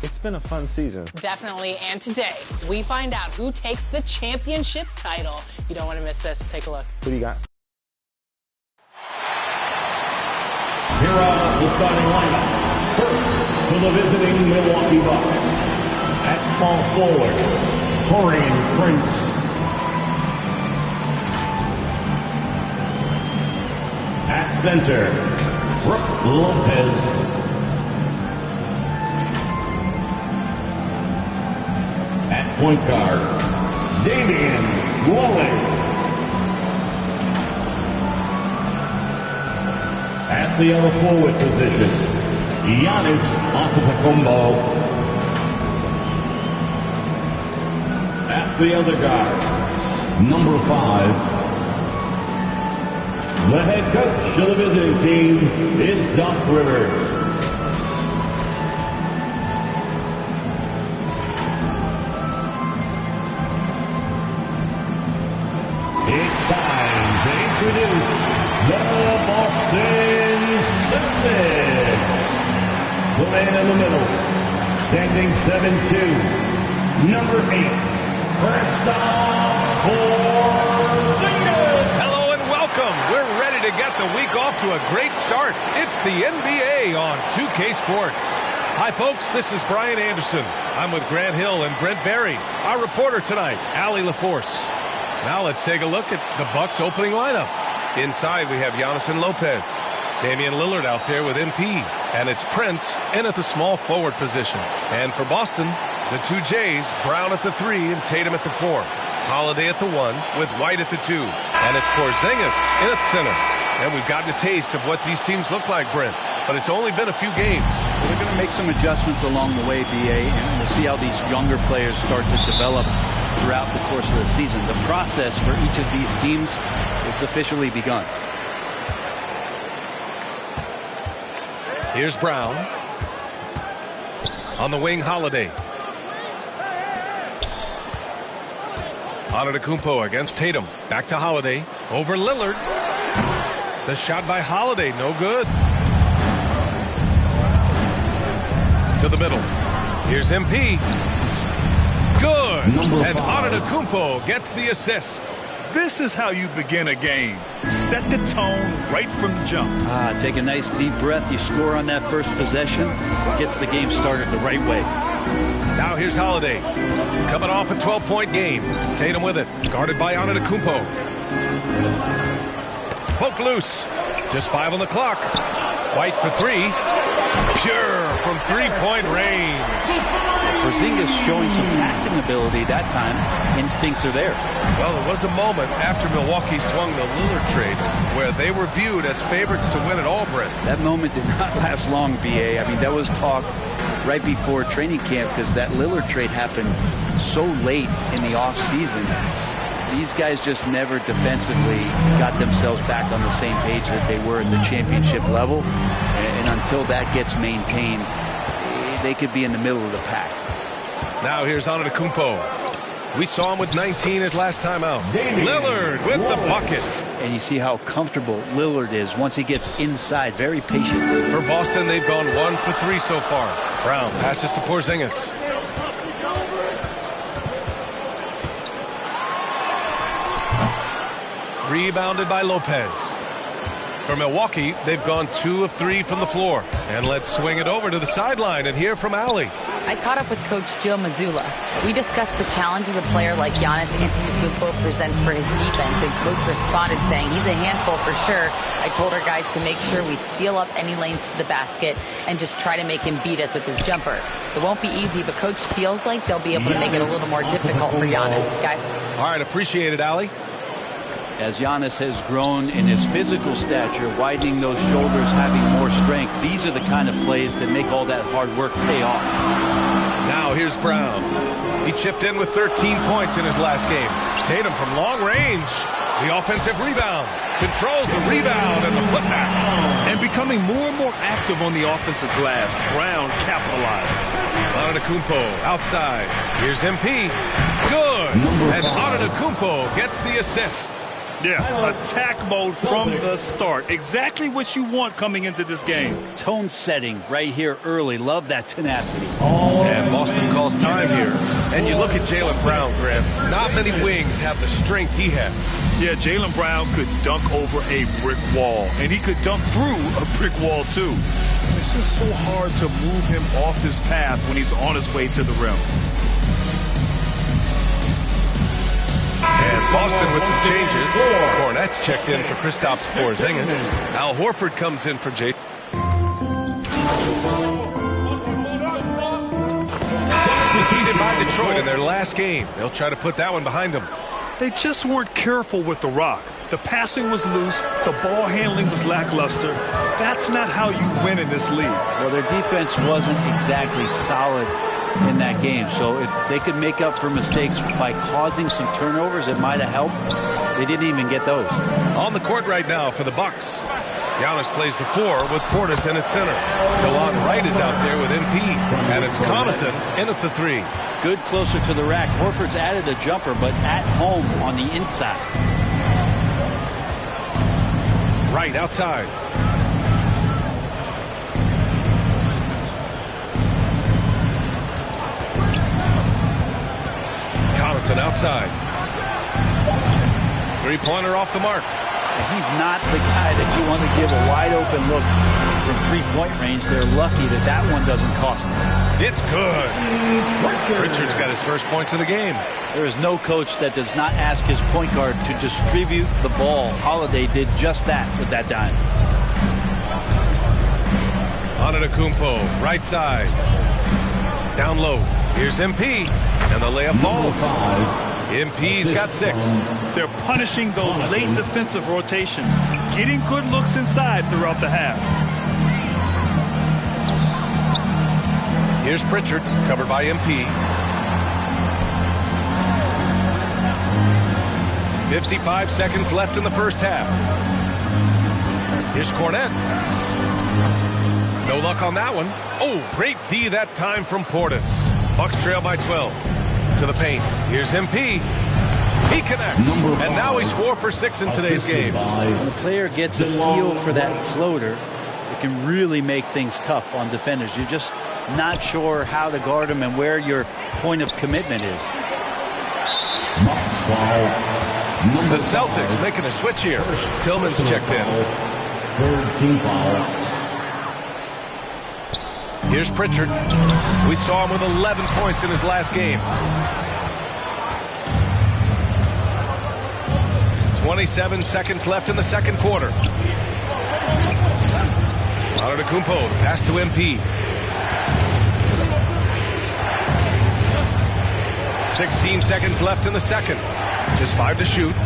It's been a fun season. Definitely, and today we find out who takes the championship title. You don't want to miss this. Take a look. Who do you got? Here are the starting lineups. First, for the visiting Milwaukee Bucks. At small forward, Taurean Prince. At center, Brooke Lopez. At point guard, Damian Lillard. At the other forward position, Giannis Antetokounmpo. At the other guard, number 5. The head coach of the visiting team is Doc Rivers. It's time to introduce the Boston Celtics. The man in the middle, standing 7'2", number 8, Kristaps Porzingis. Hello and welcome. We're ready to get the week off to a great start. It's the NBA on 2K Sports. Hi, folks. This is Brian Anderson. I'm with Grant Hill and Brent Berry. Our reporter tonight, Allie LaForce. Now let's take a look at the Bucks opening lineup. Inside, we have Giannis and Lopez. Damian Lillard out there with MP. And it's Prince in at the small forward position. And for Boston, the two Jays, Brown at the 3 and Tatum at the 4. Holiday at the 1 with White at the 2. And it's Porzingis in at center. And we've gotten a taste of what these teams look like, Brent. But it's only been a few games. Well, they're going to make some adjustments along the way, BA, and we'll see how these younger players start to develop throughout the course of the season. The process for each of these teams is officially begun. Here's Brown. On the wing, Holiday. Antetokounmpo against Tatum. Back to Holiday. Over Lillard. The shot by Holiday, no good. To the middle. Here's MP. Good. And Antetokounmpo gets the assist. This is how you begin a game. Set the tone right from the jump. Take a nice deep breath. You score on that first possession. Gets the game started the right way. Now here's Holiday. Coming off a 12-point game. Tatum with it. Guarded by Antetokounmpo. Poke loose. Just 5 on the clock. White for 3. Pure from three-point range. Porzingis showing some passing ability that time. Instincts are there. Well, there was a moment after Milwaukee swung the Lillard trade where they were viewed as favorites to win it all, Brent. That moment did not last long, BA. I mean, that was talk right before training camp because that Lillard trade happened so late in the offseason. These guys just never defensively got themselves back on the same page that they were at the championship level. And until that gets maintained, they could be in the middle of the pack. Now here's Antetokounmpo. We saw him with 19 his last time out. Lillard with the bucket. And you see how comfortable Lillard is once he gets inside. Very patient. For Boston, they've gone 1 for 3 so far. Brown passes to Porzingis. Rebounded by Lopez. For Milwaukee, they've gone 2 of 3 from the floor. And let's swing it over to the sideline and hear from Allie. I caught up with Coach Joe Mazzulla. We discussed the challenges a player like Giannis Antetokounmpo presents for his defense, and Coach responded saying he's a handful for sure. I told our guys to make sure we seal up any lanes to the basket and just try to make him beat us with his jumper. It won't be easy, but Coach feels like they'll be able to make it a little more difficult for Giannis. Guys. All right, appreciate it, Allie. As Giannis has grown in his physical stature, widening those shoulders, having more strength, these are the kind of plays that make all that hard work pay off. Now here's Brown. He chipped in with 13 points in his last game. Tatum from long range. The offensive rebound. Controls the rebound and the putback. And becoming more and more active on the offensive glass. Brown capitalized. Antetokounmpo outside. Here's MP. Good. And Antetokounmpo gets the assist. Yeah, attack mode from the start. Exactly what you want coming into this game. Tone setting right here early. Love that tenacity. And Boston calls time here. And you look at Jaylen Brown, Graham. Not many wings have the strength he has. Yeah, Jaylen Brown could dunk over a brick wall, and he could dunk through a brick wall, too. It's just so hard to move him off his path when he's on his way to the rim. And Boston with some changes. Cornette's checked in for Kristaps Porzingis. Al Horford comes in for Jay. Defeated by Detroit in their last game. They'll try to put that one behind them. They just weren't careful with the rock. The passing was loose. The ball handling was lackluster. That's not how you win in this league. Well, their defense wasn't exactly solid in that game. So if they could make up for mistakes by causing some turnovers, it might have helped. They didn't even get those. On the court right now for the Bucks. Giannis plays the 4 with Portis in at center. Delon Wright is out there with MP. And it's Connaughton in at the 3. Good closer to the rack. Horford's added a jumper, but at home on the inside. Wright outside. Connaughton outside. Three-pointer off the mark. He's not the guy that you want to give a wide-open look from three-point range. They're lucky that that one doesn't cost them. It's good. Richards got his first points of the game. There is no coach that does not ask his point guard to distribute the ball. Holiday did just that with that dime. Antetokounmpo, right side. Down low. Here's MP. And the layup falls. MP's got 6. They're punishing those late defensive rotations, getting good looks inside throughout the half. Here's Pritchard, covered by MP. 55 seconds left in the first half. Here's Cornette. No luck on that one. Oh, great D that time from Portis. Bucks trail by 12. To the paint. Here's MP. He connects. And now he's 4 for 6 in today's game. When a player gets a feel for that floater, it can really make things tough on defenders. You're just not sure how to guard them and where your point of commitment is. The Celtics making a switch here. Tillman's checked in. Third team foul. Here's Pritchard. We saw him with 11 points in his last game. 27 seconds left in the second quarter. Antetokounmpo, pass to MP. 16 seconds left in the second. Just 5 to shoot.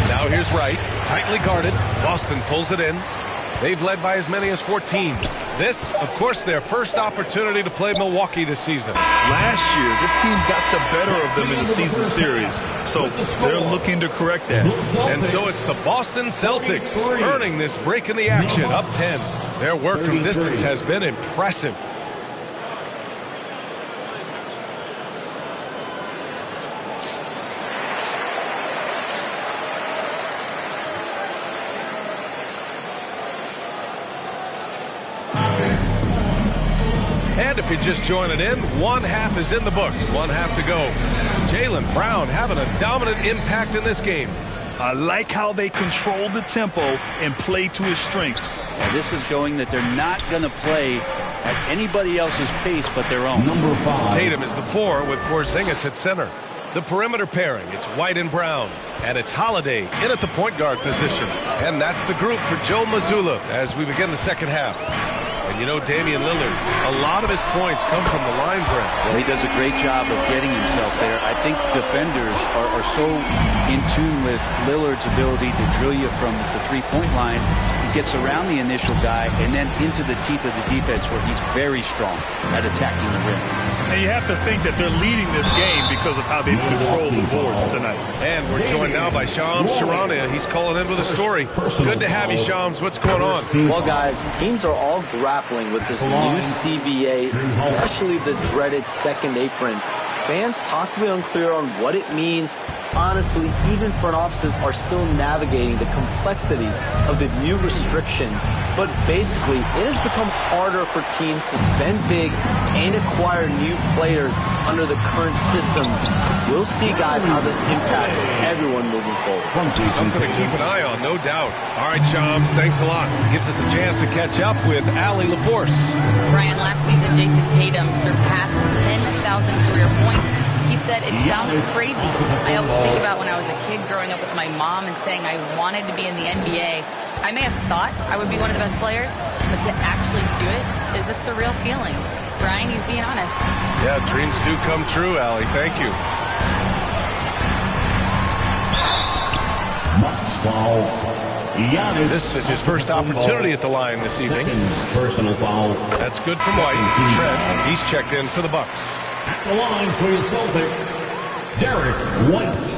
Now here's Wright, tightly guarded. Boston pulls it in. They've led by as many as 14. This, of course, their first opportunity to play Milwaukee this season. Last year, this team got the better of them in the season series, so they're looking to correct that. And so it's the Boston Celtics earning this break in the action, up 10. Their work from distance has been impressive. And if you're just joining in, one half is in the books, one half to go. Jaylen Brown having a dominant impact in this game. I like how they control the tempo and play to his strengths. And this is showing that they're not going to play at anybody else's pace but their own. Number 5. Tatum is the 4 with Porzingis at center. The perimeter pairing, it's White and Brown. And it's Holiday in at the point guard position. And that's the group for Joe Mazzulla as we begin the second half. And you know, Damian Lillard, a lot of his points come from the line, Brent. Well, he does a great job of getting himself there. I think defenders are so in tune with Lillard's ability to drill you from the three-point line. He gets around the initial guy and then into the teeth of the defense where he's very strong at attacking the rim. And you have to think that they're leading this game because of how they've controlled the boards tonight. And we're joined now by Shams Charania. He's calling in with a story. Good to have you, Shams. What's going on? Well, guys, teams are all grappling with this new CBA, especially the dreaded second apron fans possibly unclear on what it means. Honestly, even front offices are still navigating the complexities of the new restrictions. But basically, it has become harder for teams to spend big and acquire new players under the current systems. We'll see, guys, how this impacts everyone moving forward. Something to keep an eye on, no doubt. All right, Shams, thanks a lot. Gives us a chance to catch up with Allie LaForce. Brian, last season, Jason Tatum surpassed 10,000 career points. He said, it sounds crazy. I always think about when I was a kid growing up with my mom and saying I wanted to be in the NBA. I may have thought I would be one of the best players, but to actually do it is a surreal feeling. Brian, he's being honest. Yeah, dreams do come true, Allie. Thank you. Box foul. Giannis. This is his first opportunity at the line this evening. Second personal foul. That's good from White. Trent, he's checked in for the Bucks. At the line for the Celtics, Derek White.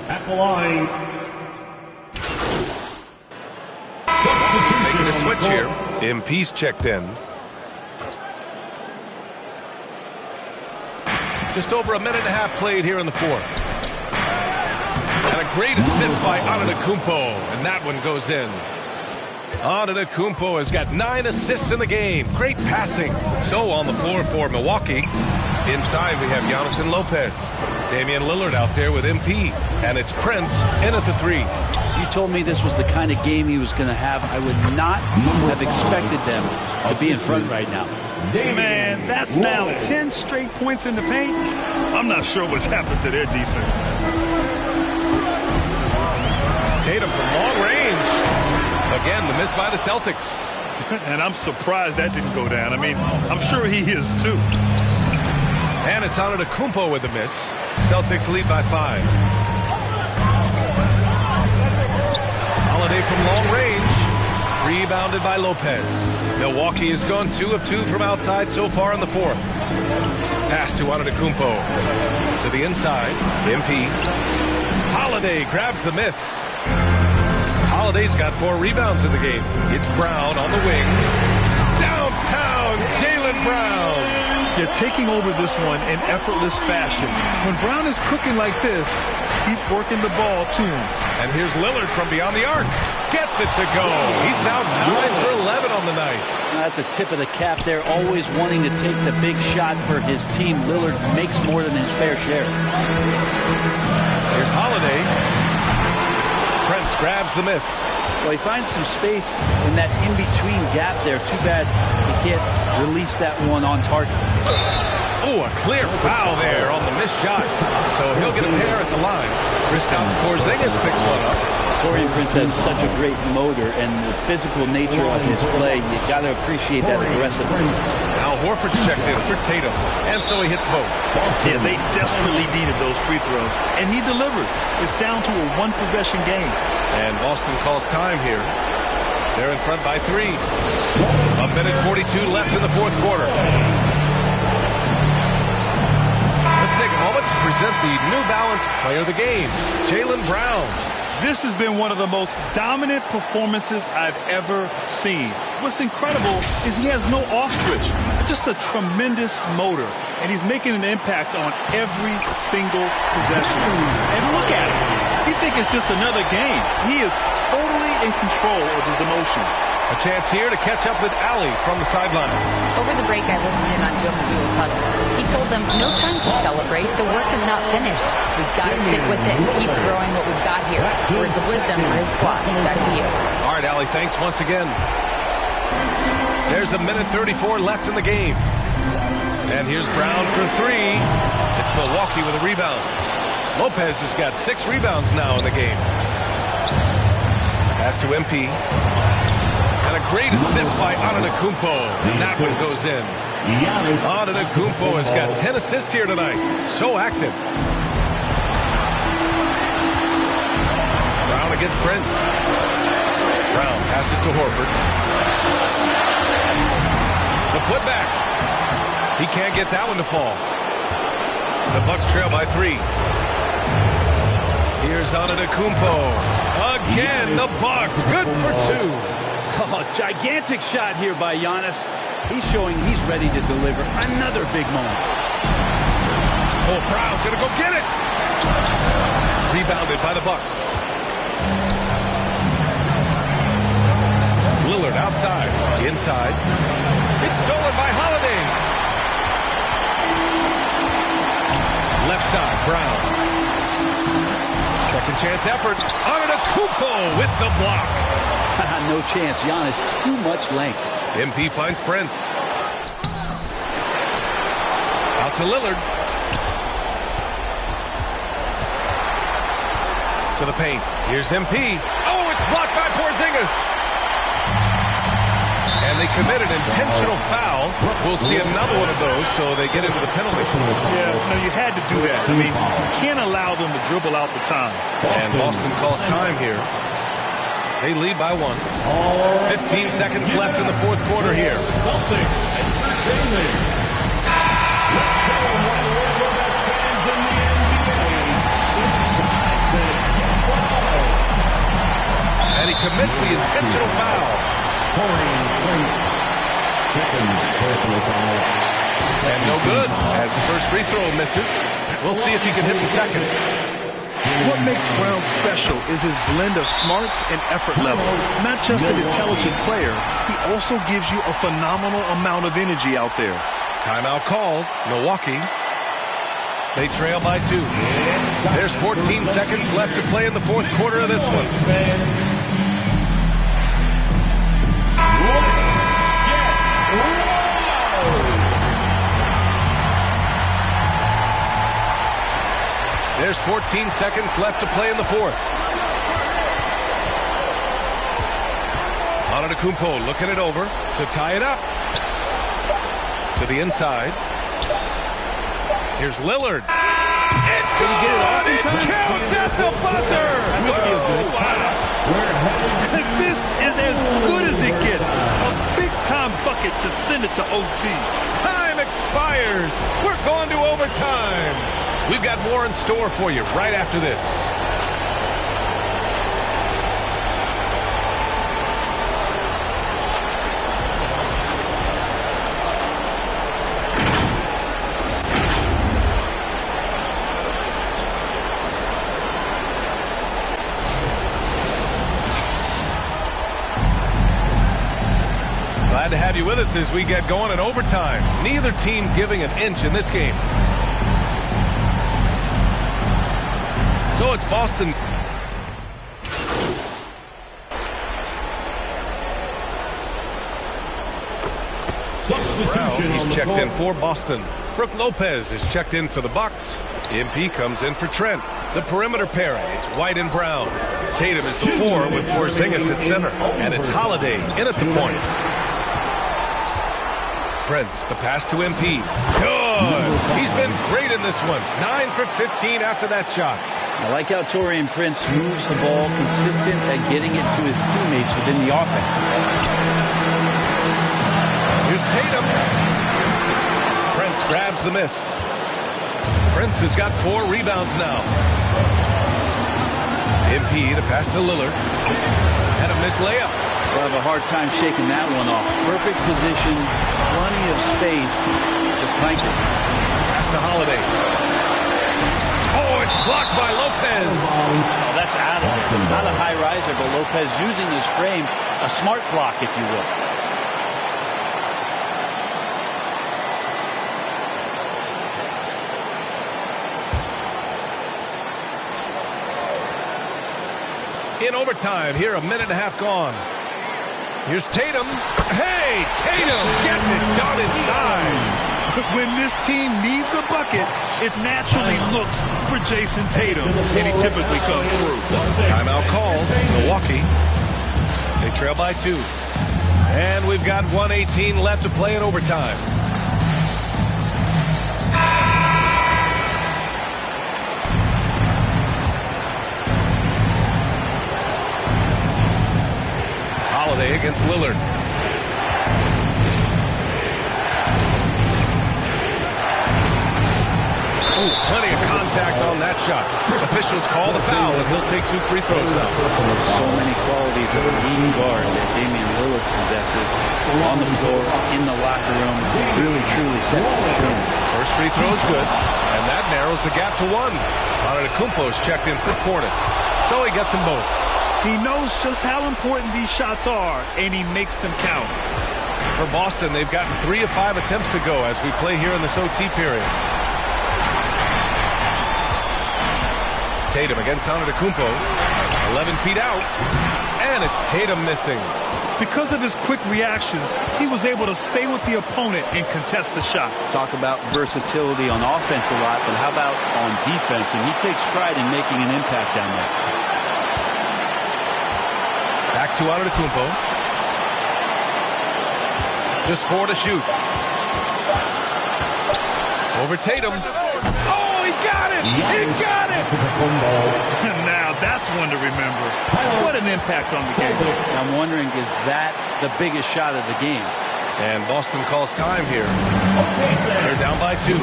At the line. Making a switch here. MP's checked in. Just over a minute and a half played here in the fourth. And a great assist by Antetokounmpo, and that one goes in. Antetokounmpo has got 9 assists in the game. Great passing. So on the floor for Milwaukee. Inside we have Giannis and Lopez. Damian Lillard out there with MP. And it's Prince in at the 3. If you told me this was the kind of game he was going to have, I would not have expected them to be in front right now. Man, that's now 10 straight points in the paint. I'm not sure what's happened to their defense. Tatum from long range. Again, the miss by the Celtics. And I'm surprised that didn't go down. I mean, I'm sure he is too. And it's Antetokounmpo with the miss. Celtics lead by 5. Holiday from long range. Rebounded by Lopez. Milwaukee has gone 2 of 2 from outside so far in the fourth. Pass to Antetokounmpo. To the inside. MP. Holiday grabs the miss. Holiday's got 4 rebounds in the game. It's Brown on the wing. Downtown, Jaylen Brown. You're taking over this one in effortless fashion. When Brown is cooking like this, keep working the ball to him. And here's Lillard from beyond the arc. Gets it to go. He's now 9 for 11 on the night. That's a tip of the cap there, always wanting to take the big shot for his team. Lillard makes more than his fair share. Here's Holiday. Prince grabs the miss. Well, he finds some space in that in-between gap there. Too bad he can't release that one on target. Oh, a clear foul there on the missed shot. So he'll get a pair at the line. Kristaps Porzingis picks one up. Taurean Prince has such a great motor and the physical nature of his play. You got to appreciate that aggressiveness. Now Horford's checked in for Tatum, and so he hits both. Yeah, they desperately needed those free throws, and he delivered. It's down to a 1-possession game. And Boston calls time here. They're in front by 3. A minute 42 left in the fourth quarter. Let's take a moment to present the New Balance Player of the Game, Jaylen Brown. This has been one of the most dominant performances I've ever seen. What's incredible is he has no off switch, just a tremendous motor, and he's making an impact on every single possession. And look at him. You think it's just another game. He is totally in control of his emotions. A chance here to catch up with Allie from the sideline. Over the break, I listened in on Joe Mazzulla's huddle. He told them, no time to celebrate. The work is not finished. We've got to stick with it and keep growing what we've got here. Words of wisdom for his squad. Back to you. All right, Allie, thanks once again. There's a minute 34 left in the game. And here's Brown for 3. It's Milwaukee with a rebound. Lopez has got 6 rebounds now in the game. Pass to MP. And a great assist by Antetokounmpo. And that one goes in. Antetokounmpo has got 10 assists here tonight. So active. Brown against Prince. Brown passes to Horford. The putback. He can't get that one to fall. The Bucks trail by 3. Here's Antetokounmpo. Again, the Bucks. Good for 2. Oh, gigantic shot here by Giannis. He's showing he's ready to deliver another big moment. Oh, Brown gonna go get it. Rebounded by the Bucks. Lillard outside, inside. It's stolen by Holiday. Left side, Brown. Second chance effort. Antetokounmpo with the block. No chance. Giannis, too much length. MP finds Prince. Out to Lillard. To the paint. Here's MP. Oh, it's blocked by Porzingis. And they commit an intentional foul. We'll see another one of those, so they get into the penalty. Yeah, no, you had to do that. I mean, you can't allow them to dribble out the time. And Boston calls time here. They lead by 1. 15 seconds left in the fourth quarter here. And he commits the intentional foul. And no good as the first free throw misses. We'll see if he can hit the second. What makes Brown special is his blend of smarts and effort level. Not just an intelligent player, he also gives you a phenomenal amount of energy out there. Timeout called. Milwaukee. They trail by 2. There's 14 seconds left to play in the fourth quarter of this one. There's 14 seconds left to play in the fourth. Antetokounmpo looking it over to tie it up. To the inside. Here's Lillard. It's good. It counts at the buzzer. That's a feel good. This is as good as it gets. A big-time bucket to send it to OT. Time expires. We're going to overtime. We've got more in store for you right after this. Glad to have you with us as we get going in overtime. Neither team giving an inch in this game. So it's Boston. Substitution. He's checked in for Boston. Brook Lopez is checked in for the Bucks. MP comes in for Trent. The perimeter pairing. It's White and Brown. Tatum is the 4 with Porzingis at center. And it's Holiday in at the point. Prince, the pass to MP. Good. He's been great in this one. 9 for 15 after that shot. I like how Taurean Prince moves the ball, consistent at getting it to his teammates within the offense. Here's Tatum. Prince grabs the miss. Prince has got 4 rebounds now. MP, the pass to Lillard. And a missed layup. We'll have a hard time shaking that one off. Perfect position, plenty of space. Just clanked it. Pass to Holiday. Oh, it's blocked by Lopez. Oh, that's out of it. Not a high riser, but Lopez using his frame. A smart block, if you will. In overtime, here a minute and a half gone. Here's Tatum. Hey, Tatum getting it done inside. When this team needs a bucket, it naturally looks for Jason Tatum, and he typically comes through. Timeout called. Milwaukee. They trail by 2. And we've got 1:18 left to play in overtime. Holiday against Lillard. Ooh, plenty of contact on that shot. Officials call the foul, and he'll take 2 free throws now. So many qualities of a leading guard that Damian Lillard possesses on the floor, in the locker room. really, truly sets the standard. First free throw is good, and that narrows the gap to 1. Antetokounmpo's checked in for Portis, so he gets them both. He knows just how important these shots are, and he makes them count. For Boston, they've gotten 3 of 5 attempts to go as we play here in this OT period. Tatum against Antetokounmpo, 11 feet out, and it's Tatum missing. Because of his quick reactions, he was able to stay with the opponent and contest the shot. Talk about versatility on offense a lot, but how about on defense? And he takes pride in making an impact down there. Back to Antetokounmpo. Just 4 to shoot. Over Tatum. Oh, he got it! He got it! Now that's one to remember. What an impact on the game. I'm wondering, is that the biggest shot of the game? And Boston calls time here. They're down by 2.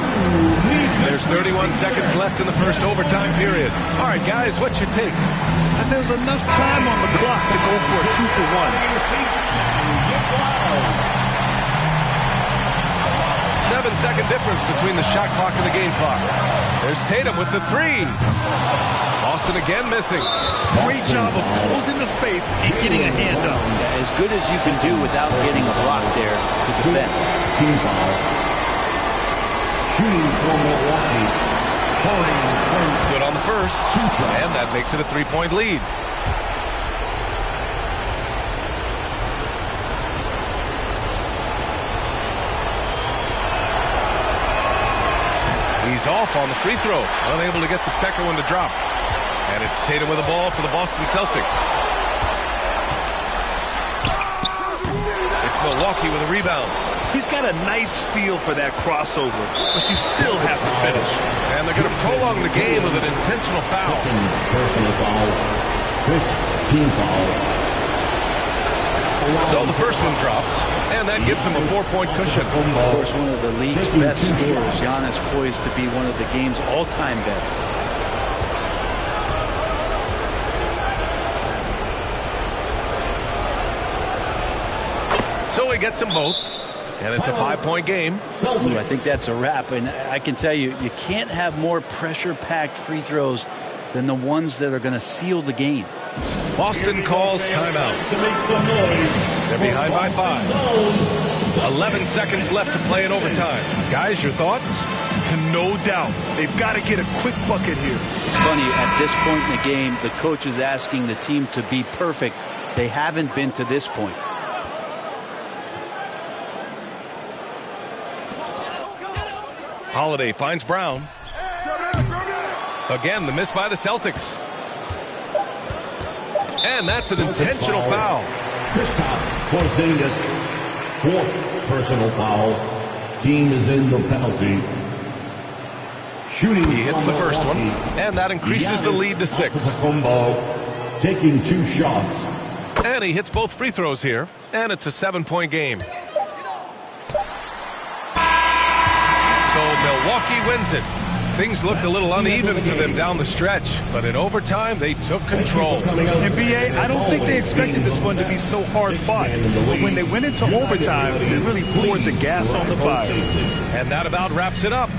There's 31 seconds left in the first overtime period. All right, guys, what's your take? There's enough time on the clock to go for a 2-for-1. 7-second difference between the shot clock and the game clock. There's Tatum with the 3. Boston again missing. Great job of closing the space and getting a hand up. As good as you can do without getting a block there to defend. Team foul. Shooting for Milwaukee. Good on the first. And that makes it a 3-point lead. He's off on the free throw, unable to get the second one to drop. And it's Tatum with the ball for the Boston Celtics. It's Milwaukee with a rebound. He's got a nice feel for that crossover, but you still have to finish. And they're going to prolong the game with an intentional foul. Personal foul. 5th team foul. So the first one drops, and that gives him a 4-point cushion. Of course, one of the league's best scorers, Giannis, poised to be one of the game's all-time best. So he gets them both, and it's a 5-point game. Ooh, I think that's a wrap, and I can tell you, you can't have more pressure-packed free throws than the ones that are going to seal the game. Boston calls timeout. They're behind by 5. 11 seconds left to play in overtime. Guys, your thoughts? No doubt. They've got to get a quick bucket here. It's funny, at this point in the game, the coach is asking the team to be perfect. They haven't been to this point. Holiday finds Brown. Again, the miss by the Celtics. And that's an intentional foul. Porzingis, 4th personal foul. Team is in the penalty. Shooting. He hits the first one, and that increases the lead to 6. Antetokounmpo taking 2 shots. And he hits both free throws here, and it's a 7-point game. So Milwaukee wins it. Things looked a little uneven for them down the stretch, but in overtime, they took control. NBA, I don't think they expected this one to be so hard-fought. But when they went into overtime, they really poured the gas on the fire. And that about wraps it up.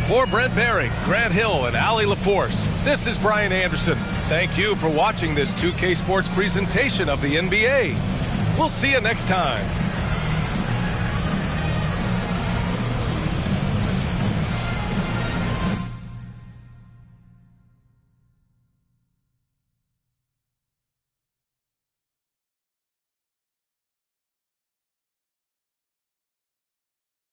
For Brent Barry, Grant Hill, and Allie LaForce, this is Brian Anderson. Thank you for watching this 2K Sports presentation of the NBA. We'll see you next time.